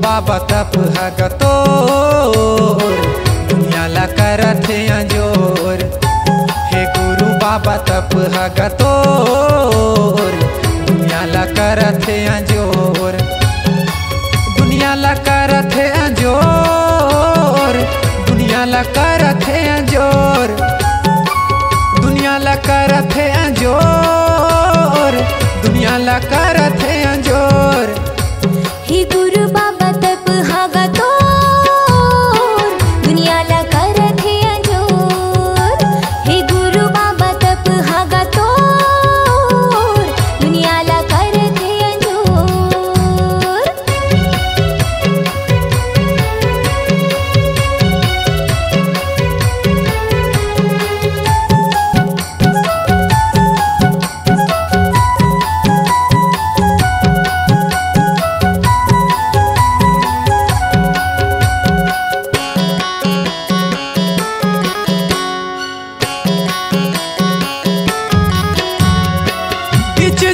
बाबा तप हगतोर दुनिया ला करत है अंजोर। हे गुरु बाबा तप हगतोर दुनिया ला करत है अंजोर। दुनिया ला करत है अंजोर, दुनिया ला करत है अंजोर, दुनिया ला करत है अंजोर, दुनिया ला करत है अंजोर। हे गुरु बाबा तप हगतोर दुनिया ला करत है अंजोर। हे गुरु बाबा तप हगतोर दुनिया ला करत है अंजोर।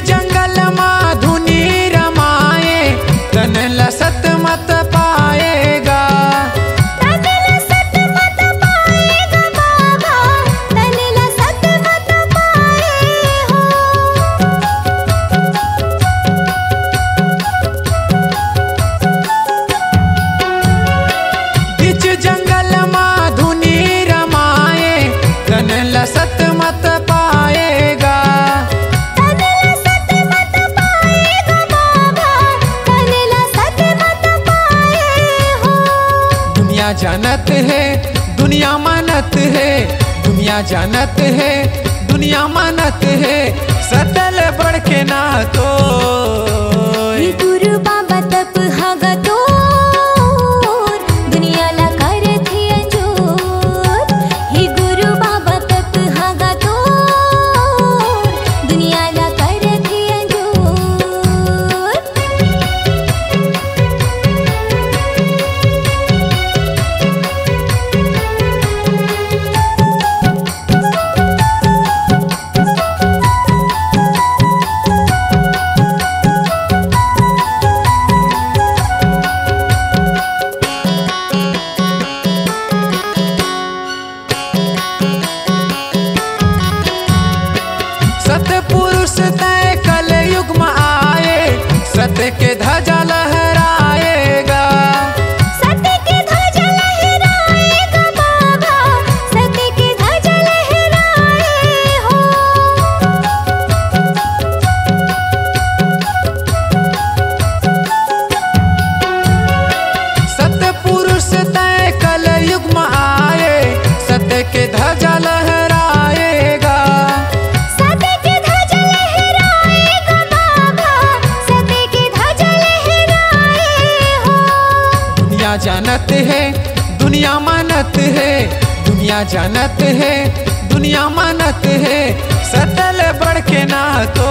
जंगल माधुनी रमाए तन लसत मत पाएगा, तन लसत मत पाएगा बाबा, तन लसत मत पाए हो। बीच जंगल माधुनी रमाए तन लसत मत पाएगा, जानत है दुनिया मानत है, दुनिया जानत है दुनिया मानत है, सतल बढ़ के ना तो। हे गुरु बाबा तप हगतोर दुनिया ला करत है अंजोर। हे गुरु बाबा तप हगतोर दुनिया ला करत है अंजोर। सतपुरुष तय कल युग में आए, सत्य के ध्वजा लहराएगा, सत्य के ध्वजा लहराएगा बाबा, सत्य के ध्वजा लहराए हो। सतपुरुष तय कल युग में आए, सत्य के ध्वजा लहराएगा, सत्य के ध्वजा लहराएगा बाबा, सत्य के ध्वजा लहराए हो। दुनिया जानत है दुनिया मानत है, दुनिया जानत है दुनिया मानत है, सतल बढ़ के ना तो।